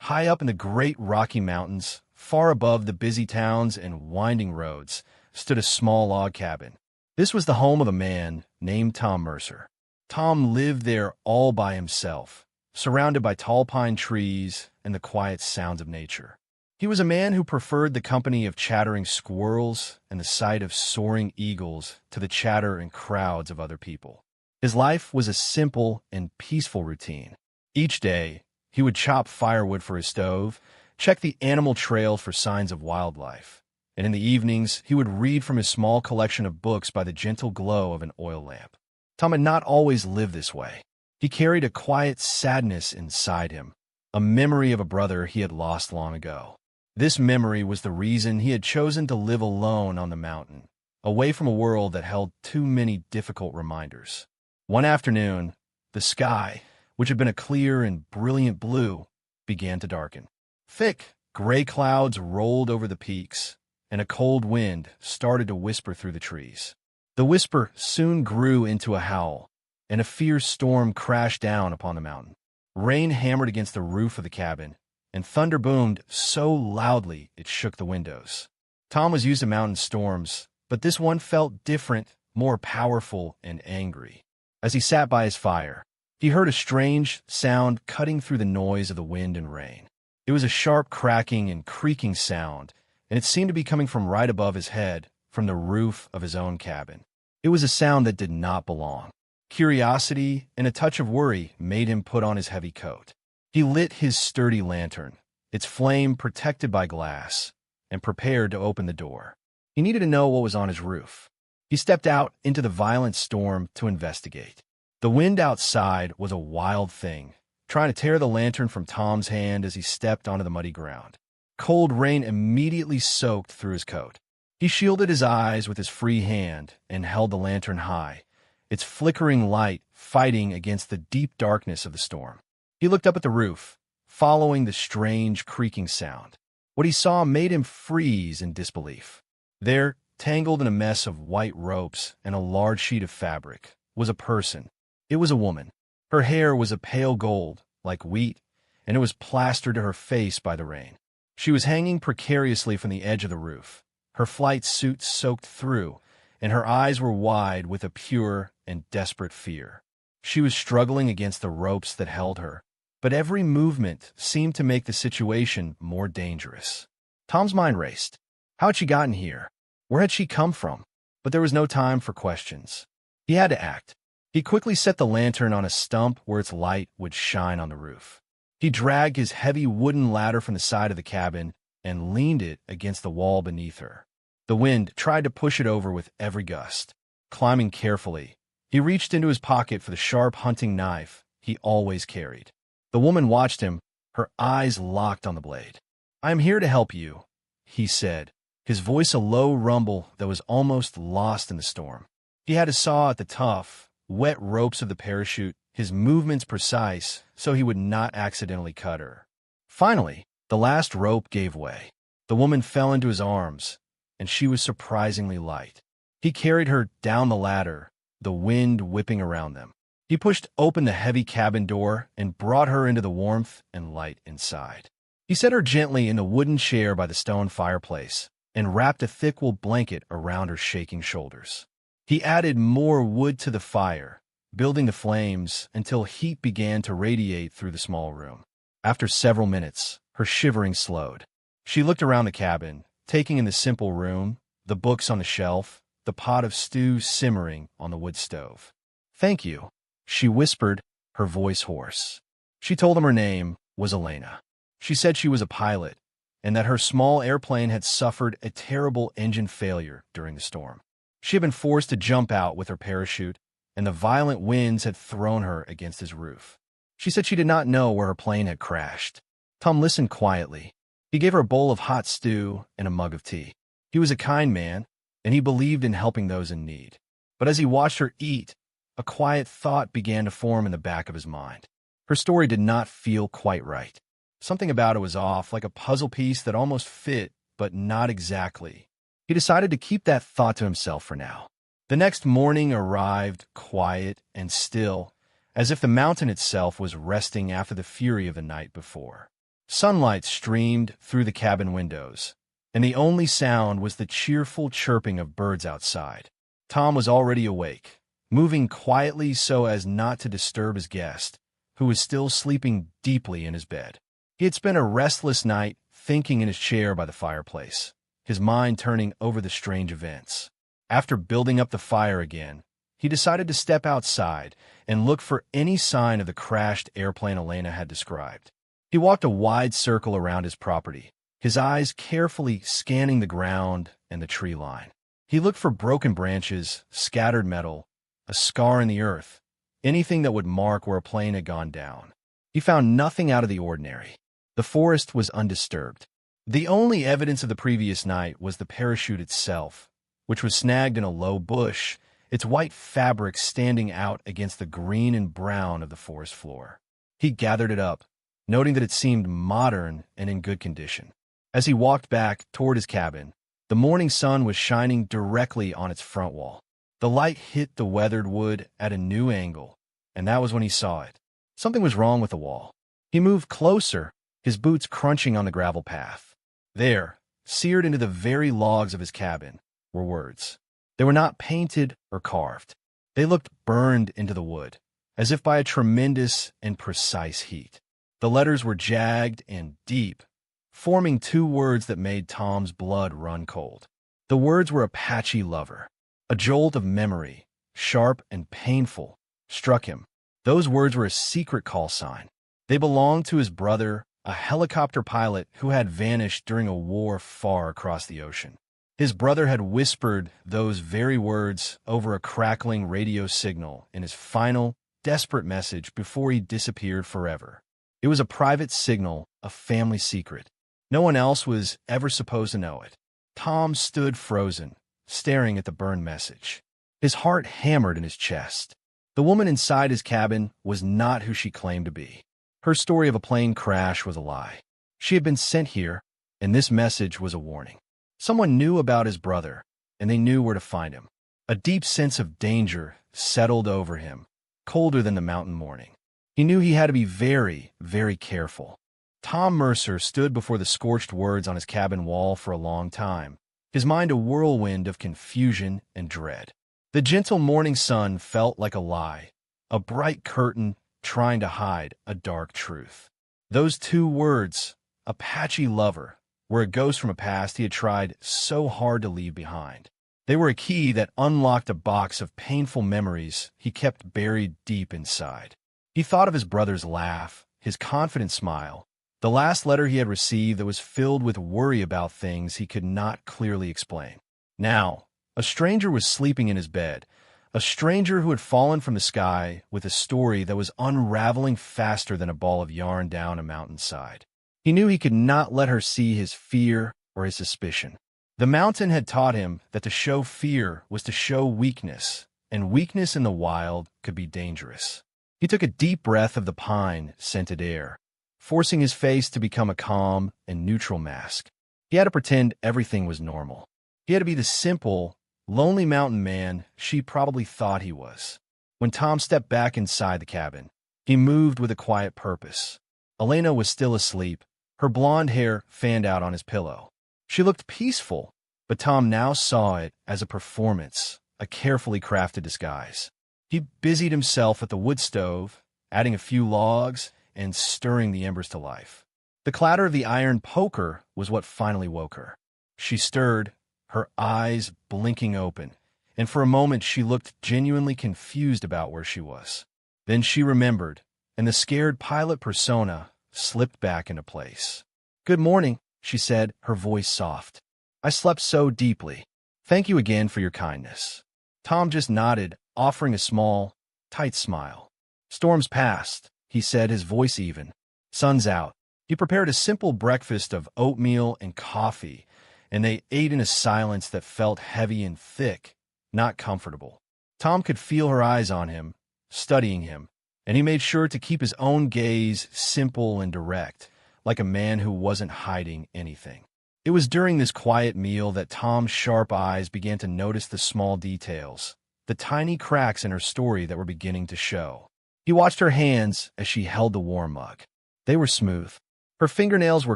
High up in the great Rocky Mountains, far above the busy towns and winding roads, stood a small log cabin. This was the home of a man named Tom Mercer. Tom lived there all by himself, surrounded by tall pine trees and the quiet sounds of nature. He was a man who preferred the company of chattering squirrels and the sight of soaring eagles to the chatter and crowds of other people. His life was a simple and peaceful routine. Each day, he would chop firewood for his stove, check the animal trails for signs of wildlife, and in the evenings, he would read from his small collection of books by the gentle glow of an oil lamp. Tom had not always lived this way. He carried a quiet sadness inside him, a memory of a brother he had lost long ago. This memory was the reason he had chosen to live alone on the mountain, away from a world that held too many difficult reminders. One afternoon, the sky, which had been a clear and brilliant blue, began to darken. Thick, gray clouds rolled over the peaks, and a cold wind started to whisper through the trees. The whisper soon grew into a howl, and a fierce storm crashed down upon the mountain. Rain hammered against the roof of the cabin, and thunder boomed so loudly it shook the windows. Tom was used to mountain storms, but this one felt different, more powerful, and angry. As he sat by his fire, he heard a strange sound cutting through the noise of the wind and rain. It was a sharp cracking and creaking sound, and it seemed to be coming from right above his head, from the roof of his own cabin. It was a sound that did not belong. Curiosity and a touch of worry made him put on his heavy coat. He lit his sturdy lantern, its flame protected by glass, and prepared to open the door. He needed to know what was on his roof. He stepped out into the violent storm to investigate. The wind outside was a wild thing, trying to tear the lantern from Tom's hand as he stepped onto the muddy ground. Cold rain immediately soaked through his coat. He shielded his eyes with his free hand and held the lantern high, its flickering light fighting against the deep darkness of the storm. He looked up at the roof, following the strange creaking sound. What he saw made him freeze in disbelief. There, tangled in a mess of white ropes and a large sheet of fabric, was a person. It was a woman. Her hair was a pale gold, like wheat, and it was plastered to her face by the rain. She was hanging precariously from the edge of the roof, her flight suit soaked through, and her eyes were wide with a pure and desperate fear. She was struggling against the ropes that held her, but every movement seemed to make the situation more dangerous. Tom's mind raced. How had she gotten here? Where had she come from? But there was no time for questions. He had to act. He quickly set the lantern on a stump where its light would shine on the roof. He dragged his heavy wooden ladder from the side of the cabin and leaned it against the wall beneath her. The wind tried to push it over with every gust. Climbing carefully, he reached into his pocket for the sharp hunting knife he always carried. The woman watched him, her eyes locked on the blade. "I am here to help you," he said, his voice a low rumble that was almost lost in the storm. He had a saw at the tough, wet ropes of the parachute, his movements precise so he would not accidentally cut her. Finally, the last rope gave way. The woman fell into his arms, and she was surprisingly light. He carried her down the ladder, the wind whipping around them. He pushed open the heavy cabin door and brought her into the warmth and light inside. He set her gently in the wooden chair by the stone fireplace and wrapped a thick wool blanket around her shaking shoulders. He added more wood to the fire, building the flames until heat began to radiate through the small room. After several minutes, her shivering slowed. She looked around the cabin, taking in the simple room, the books on the shelf, the pot of stew simmering on the wood stove. "Thank you," she whispered, her voice hoarse. She told him her name was Elena. She said she was a pilot, and that her small airplane had suffered a terrible engine failure during the storm. She had been forced to jump out with her parachute, and the violent winds had thrown her against his roof. She said she did not know where her plane had crashed. Tom listened quietly. He gave her a bowl of hot stew and a mug of tea. He was a kind man, and he believed in helping those in need. But as he watched her eat, a quiet thought began to form in the back of his mind. Her story did not feel quite right. Something about it was off, like a puzzle piece that almost fit, but not exactly. He decided to keep that thought to himself for now. The next morning arrived quiet and still, as if the mountain itself was resting after the fury of the night before. Sunlight streamed through the cabin windows, and the only sound was the cheerful chirping of birds outside. Tom was already awake, moving quietly so as not to disturb his guest, who was still sleeping deeply in his bed. He had spent a restless night thinking in his chair by the fireplace, his mind turning over the strange events. After building up the fire again, he decided to step outside and look for any sign of the crashed airplane Elena had described. He walked a wide circle around his property, his eyes carefully scanning the ground and the tree line. He looked for broken branches, scattered metal, a scar in the earth, anything that would mark where a plane had gone down. He found nothing out of the ordinary. The forest was undisturbed. The only evidence of the previous night was the parachute itself, which was snagged in a low bush, its white fabric standing out against the green and brown of the forest floor. He gathered it up, noting that it seemed modern and in good condition. As he walked back toward his cabin, the morning sun was shining directly on its front wall. The light hit the weathered wood at a new angle, and that was when he saw it. Something was wrong with the wall. He moved closer, his boots crunching on the gravel path. There, seared into the very logs of his cabin, were words. They were not painted or carved. They looked burned into the wood, as if by a tremendous and precise heat. The letters were jagged and deep, forming two words that made Tom's blood run cold. The words were APACHE LOVER. A jolt of memory, sharp and painful, struck him. Those words were a secret call sign. They belonged to his brother, a helicopter pilot who had vanished during a war far across the ocean. His brother had whispered those very words over a crackling radio signal in his final, desperate message before he disappeared forever. It was a private signal, a family secret. No one else was ever supposed to know it. Tom stood frozen, staring at the burned message. His heart hammered in his chest. The woman inside his cabin was not who she claimed to be. Her story of a plane crash was a lie. She had been sent here, and this message was a warning. Someone knew about his brother, and they knew where to find him. A deep sense of danger settled over him, colder than the mountain morning. He knew he had to be very, very careful. Tom Mercer stood before the scorched words on his cabin wall for a long time, his mind a whirlwind of confusion and dread. The gentle morning sun felt like a lie, a bright curtain trying to hide a dark truth. Those two words, APACHE LOVER, were a ghost from a past he had tried so hard to leave behind. They were a key that unlocked a box of painful memories he kept buried deep inside. He thought of his brother's laugh, his confident smile, the last letter he had received that was filled with worry about things he could not clearly explain. Now, a stranger was sleeping in his bed, a stranger who had fallen from the sky with a story that was unraveling faster than a ball of yarn down a mountainside. He knew he could not let her see his fear or his suspicion. The mountain had taught him that to show fear was to show weakness, and weakness in the wild could be dangerous. He took a deep breath of the pine-scented air, forcing his face to become a calm and neutral mask. He had to pretend everything was normal. He had to be the simple, lonely mountain man she probably thought he was. When Tom stepped back inside the cabin, he moved with a quiet purpose. Elena was still asleep, her blonde hair fanned out on his pillow. She looked peaceful, but Tom now saw it as a performance, a carefully crafted disguise. He busied himself at the wood stove, adding a few logs and stirring the embers to life. The clatter of the iron poker was what finally woke her. She stirred, her eyes blinking open, and for a moment she looked genuinely confused about where she was. Then she remembered, and the scared pilot persona slipped back into place. "Good morning," she said, her voice soft. "I slept so deeply. Thank you again for your kindness." Tom just nodded, offering a small, tight smile. "Storm's past," he said, his voice even. "Sun's out." He prepared a simple breakfast of oatmeal and coffee, and they ate in a silence that felt heavy and thick, not comfortable. Tom could feel her eyes on him, studying him, and he made sure to keep his own gaze simple and direct, like a man who wasn't hiding anything. It was during this quiet meal that Tom's sharp eyes began to notice the small details, the tiny cracks in her story that were beginning to show. He watched her hands as she held the warm mug. They were smooth. Her fingernails were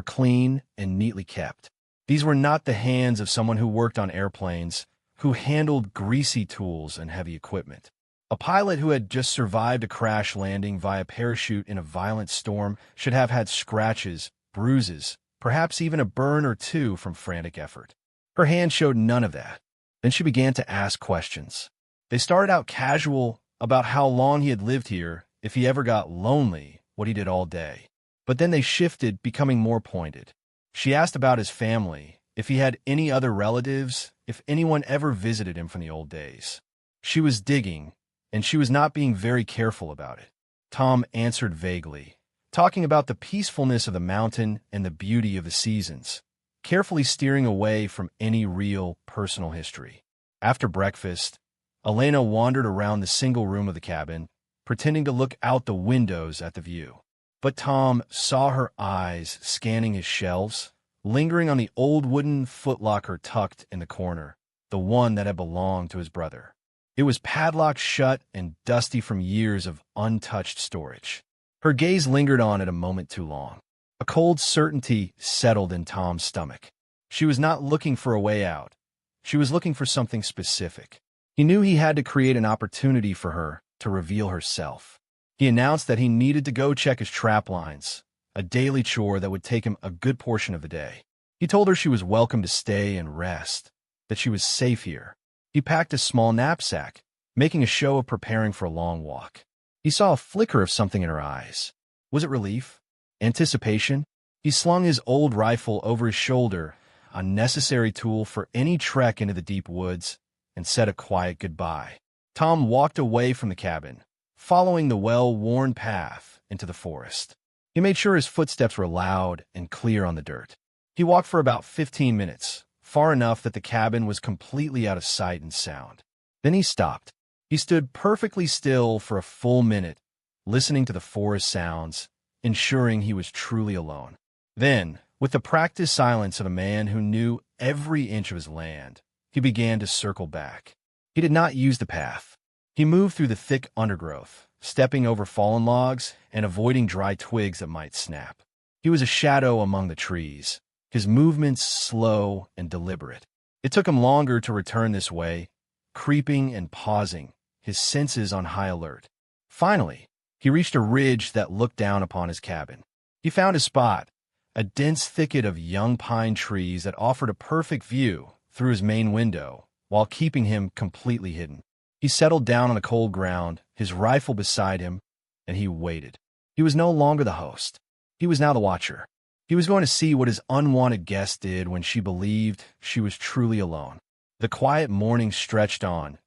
clean and neatly kept. These were not the hands of someone who worked on airplanes, who handled greasy tools and heavy equipment. A pilot who had just survived a crash landing via parachute in a violent storm should have had scratches, bruises, perhaps even a burn or two from frantic effort. Her hand showed none of that. Then she began to ask questions. They started out casual about how long he had lived here, if he ever got lonely, what he did all day. But then they shifted, becoming more pointed. She asked about his family, if he had any other relatives, if anyone ever visited him from the old days. She was digging, and she was not being very careful about it. Tom answered vaguely, talking about the peacefulness of the mountain and the beauty of the seasons, carefully steering away from any real personal history. After breakfast, Elena wandered around the single room of the cabin, pretending to look out the windows at the view. But Tom saw her eyes scanning his shelves, lingering on the old wooden footlocker tucked in the corner, the one that had belonged to his brother. It was padlocked shut and dusty from years of untouched storage. Her gaze lingered on it a moment too long. A cold certainty settled in Tom's stomach. She was not looking for a way out. She was looking for something specific. He knew he had to create an opportunity for her to reveal herself. He announced that he needed to go check his trap lines, a daily chore that would take him a good portion of the day. He told her she was welcome to stay and rest, that she was safe here. He packed a small knapsack, making a show of preparing for a long walk. He saw a flicker of something in her eyes. Was it relief? Anticipation? He slung his old rifle over his shoulder, a necessary tool for any trek into the deep woods, and said a quiet goodbye. Tom walked away from the cabin, following the well-worn path into the forest. He made sure his footsteps were loud and clear on the dirt. He walked for about 15 minutes, far enough that the cabin was completely out of sight and sound. Then he stopped. He stood perfectly still for a full minute, listening to the forest sounds, ensuring he was truly alone. Then, with the practiced silence of a man who knew every inch of his land, he began to circle back. He did not use the path. He moved through the thick undergrowth, stepping over fallen logs and avoiding dry twigs that might snap. He was a shadow among the trees, his movements slow and deliberate. It took him longer to return this way, creeping and pausing, his senses on high alert. Finally, he reached a ridge that looked down upon his cabin. He found his spot, a dense thicket of young pine trees that offered a perfect view through his main window, while keeping him completely hidden. He settled down on the cold ground, his rifle beside him, and he waited. He was no longer the host. He was now the watcher. He was going to see what his unwanted guest did when she believed she was truly alone. The quiet morning stretched on,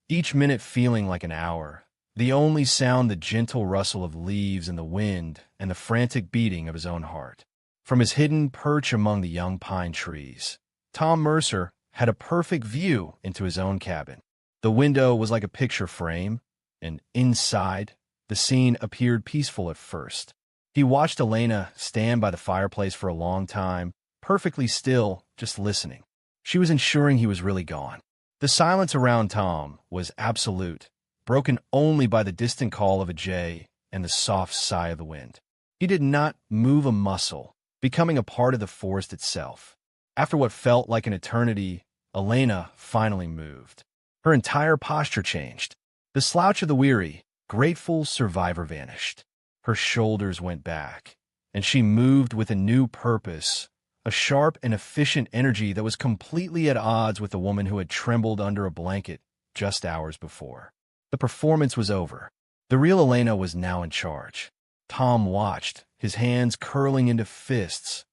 each minute feeling like an hour, the only sound the gentle rustle of leaves in the wind and the frantic beating of his own heart. From his hidden perch among the young pine trees, Tom Mercer had a perfect view into his own cabin. The window was like a picture frame, and inside, the scene appeared peaceful at first. He watched Elena stand by the fireplace for a long time, perfectly still, just listening. She was ensuring he was really gone. The silence around Tom was absolute, broken only by the distant call of a jay and the soft sigh of the wind. He did not move a muscle, becoming a part of the forest itself. After what felt like an eternity, Elena finally moved. Her entire posture changed. The slouch of the weary, grateful survivor vanished. Her shoulders went back, and she moved with a new purpose, a sharp and efficient energy that was completely at odds with the woman who had trembled under a blanket just hours before. The performance was over. The real Elena was now in charge. Tom watched, his hands curling into fists,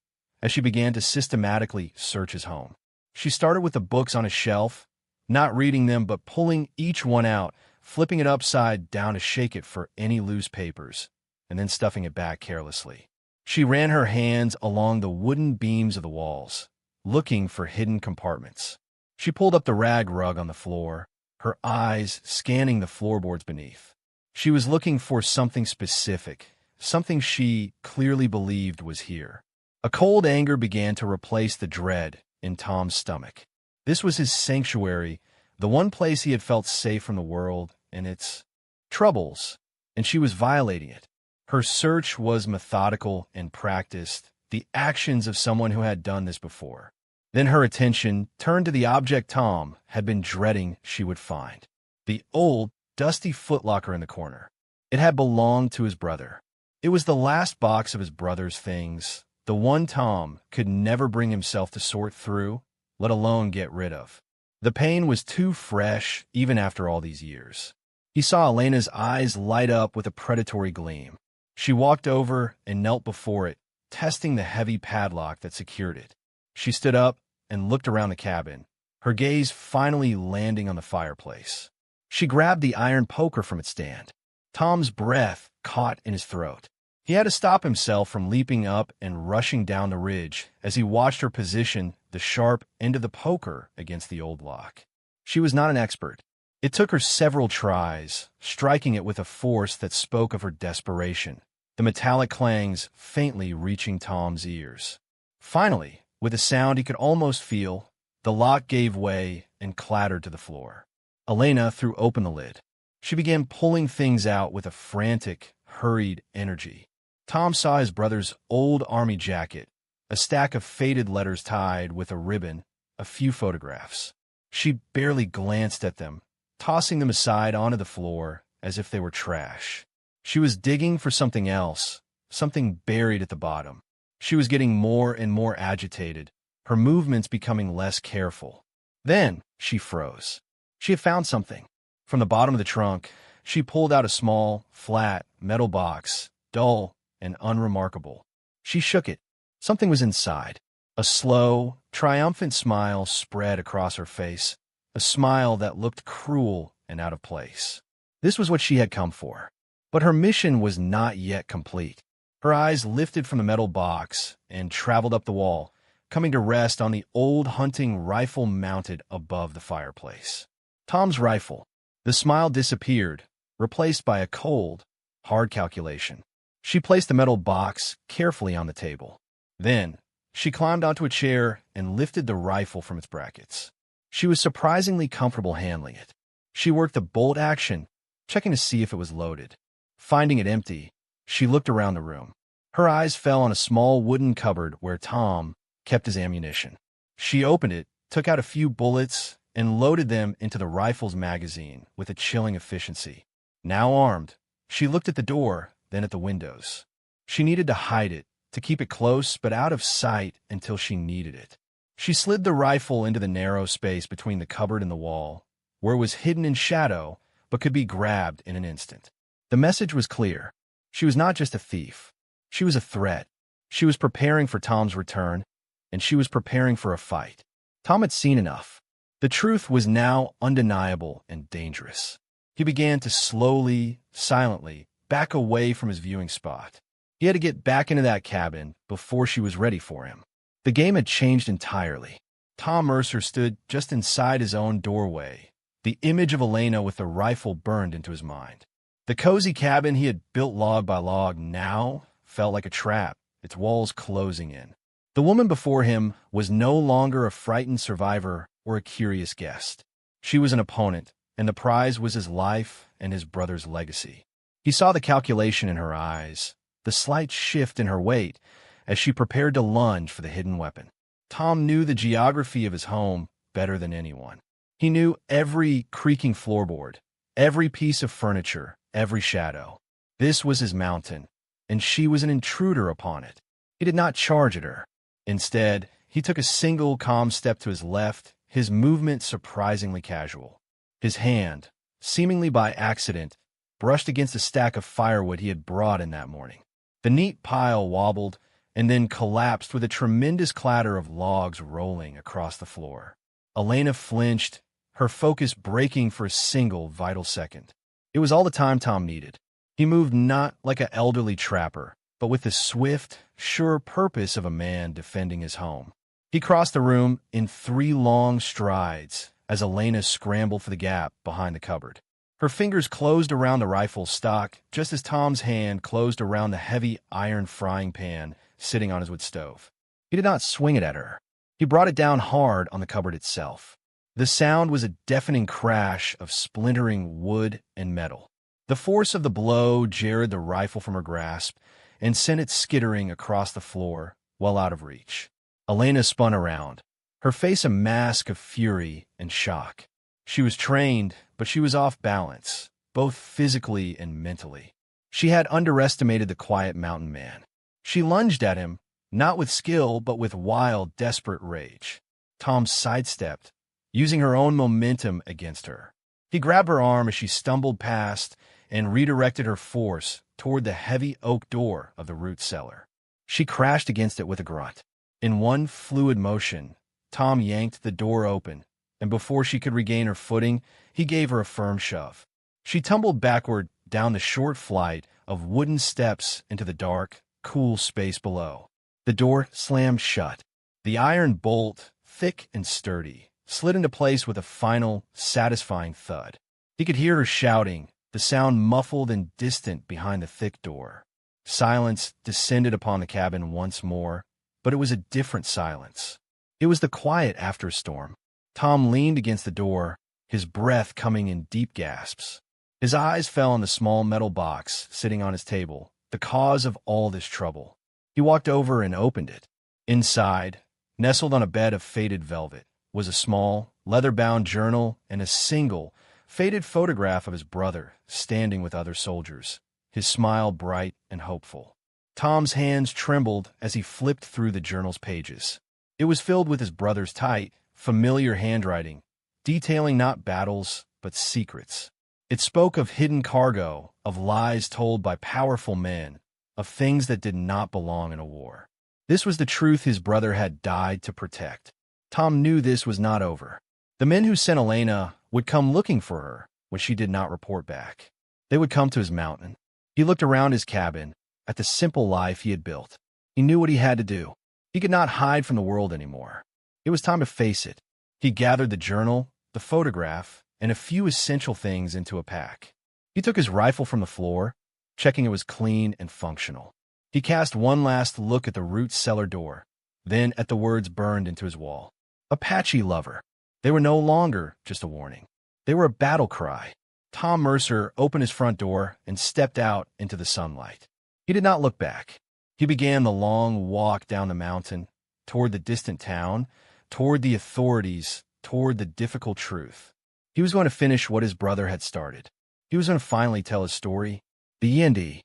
as she began to systematically search his home. She started with the books on a shelf, not reading them but pulling each one out, flipping it upside down to shake it for any loose papers, and then stuffing it back carelessly. She ran her hands along the wooden beams of the walls, looking for hidden compartments. She pulled up the rag rug on the floor, her eyes scanning the floorboards beneath. She was looking for something specific, something she clearly believed was here. A cold anger began to replace the dread in Tom's stomach. This was his sanctuary, the one place he had felt safe from the world and its troubles, and she was violating it. Her search was methodical and practiced, the actions of someone who had done this before. Then her attention turned to the object Tom had been dreading she would find. The old, dusty footlocker in the corner. It had belonged to his brother. It was the last box of his brother's things, the one Tom could never bring himself to sort through, let alone get rid of. The pain was too fresh, even after all these years. He saw Elena's eyes light up with a predatory gleam. She walked over and knelt before it, testing the heavy padlock that secured it. She stood up and looked around the cabin, her gaze finally landing on the fireplace. She grabbed the iron poker from its stand. Tom's breath caught in his throat. He had to stop himself from leaping up and rushing down the ridge as he watched her position the sharp end of the poker against the old lock. She was not an expert. It took her several tries, striking it with a force that spoke of her desperation, the metallic clangs faintly reaching Tom's ears. Finally, with a sound he could almost feel, the lock gave way and clattered to the floor. Elena threw open the lid. She began pulling things out with a frantic, hurried energy. Tom saw his brother's old army jacket, a stack of faded letters tied with a ribbon, a few photographs. She barely glanced at them, tossing them aside onto the floor as if they were trash. She was digging for something else, something buried at the bottom. She was getting more and more agitated, her movements becoming less careful. Then she froze. She had found something. From the bottom of the trunk, she pulled out a small, flat, metal box, dull and unremarkable. She shook it. Something was inside. A slow, triumphant smile spread across her face, a smile that looked cruel and out of place. This was what she had come for. But her mission was not yet complete. Her eyes lifted from the metal box and traveled up the wall, coming to rest on the old hunting rifle mounted above the fireplace. Tom's rifle. The smile disappeared, replaced by a cold, hard calculation. She placed the metal box carefully on the table. Then, she climbed onto a chair and lifted the rifle from its brackets. She was surprisingly comfortable handling it. She worked the bolt action, checking to see if it was loaded. Finding it empty, she looked around the room. Her eyes fell on a small wooden cupboard where Tom kept his ammunition. She opened it, took out a few bullets, and loaded them into the rifle's magazine with a chilling efficiency. Now armed, she looked at the door, then at the windows. She needed to hide it, to keep it close but out of sight until she needed it. She slid the rifle into the narrow space between the cupboard and the wall, where it was hidden in shadow but could be grabbed in an instant. The message was clear. She was not just a thief. She was a threat. She was preparing for Tom's return, and she was preparing for a fight. Tom had seen enough. The truth was now undeniable and dangerous. He began to slowly, silently, back away from his viewing spot. He had to get back into that cabin before she was ready for him. The game had changed entirely. Tom Mercer stood just inside his own doorway, the image of Elena with the rifle burned into his mind. The cozy cabin he had built log by log now felt like a trap, its walls closing in. The woman before him was no longer a frightened survivor or a curious guest. She was an opponent, and the prize was his life and his brother's legacy. He saw the calculation in her eyes, the slight shift in her weight as she prepared to lunge for the hidden weapon. Tom knew the geography of his home better than anyone. He knew every creaking floorboard, every piece of furniture, every shadow. This was his mountain, and she was an intruder upon it. He did not charge at her. Instead, he took a single calm step to his left, his movement surprisingly casual. His hand, seemingly by accident, brushed against a stack of firewood he had brought in that morning. The neat pile wobbled and then collapsed with a tremendous clatter of logs rolling across the floor. Elena flinched, her focus breaking for a single vital second. It was all the time Tom needed. He moved not like an elderly trapper, but with the swift, sure purpose of a man defending his home. He crossed the room in 3 long strides as Elena scrambled for the gap behind the cupboard. Her fingers closed around the rifle stock just as Tom's hand closed around the heavy iron frying pan sitting on his wood stove. He did not swing it at her. He brought it down hard on the cupboard itself. The sound was a deafening crash of splintering wood and metal. The force of the blow jarred the rifle from her grasp and sent it skittering across the floor, well out of reach. Elena spun around, her face a mask of fury and shock. She was trained, but she was off balance, both physically and mentally. She had underestimated the quiet mountain man. She lunged at him, not with skill, but with wild, desperate rage. Tom sidestepped, using her own momentum against her. He grabbed her arm as she stumbled past and redirected her force toward the heavy oak door of the root cellar. She crashed against it with a grunt. In one fluid motion, Tom yanked the door open, and before she could regain her footing, he gave her a firm shove. She tumbled backward down the short flight of wooden steps into the dark, cool space below. The door slammed shut. The iron bolt, thick and sturdy, slid into place with a final, satisfying thud. He could hear her shouting, the sound muffled and distant behind the thick door. Silence descended upon the cabin once more, but it was a different silence. It was the quiet after a storm. Tom leaned against the door, his breath coming in deep gasps. His eyes fell on the small metal box sitting on his table, the cause of all this trouble. He walked over and opened it. Inside, nestled on a bed of faded velvet, was a small, leather-bound journal and a single, faded photograph of his brother standing with other soldiers, his smile bright and hopeful. Tom's hands trembled as he flipped through the journal's pages. It was filled with his brother's tight, familiar handwriting, detailing not battles, but secrets. It spoke of hidden cargo, of lies told by powerful men, of things that did not belong in a war. This was the truth his brother had died to protect. Tom knew this was not over. The men who sent Elena would come looking for her when she did not report back. They would come to his mountain. He looked around his cabin, at the simple life he had built. He knew what he had to do. He could not hide from the world anymore. It was time to face it. He gathered the journal, the photograph, and a few essential things into a pack. He took his rifle from the floor, checking it was clean and functional. He cast one last look at the root cellar door, then at the words burned into his wall. APACHE Lover. They were no longer just a warning. They were a battle cry. Tom Mercer opened his front door and stepped out into the sunlight. He did not look back. He began the long walk down the mountain, toward the distant town, toward the authorities, toward the difficult truth. He was going to finish what his brother had started. He was going to finally tell his story. The end.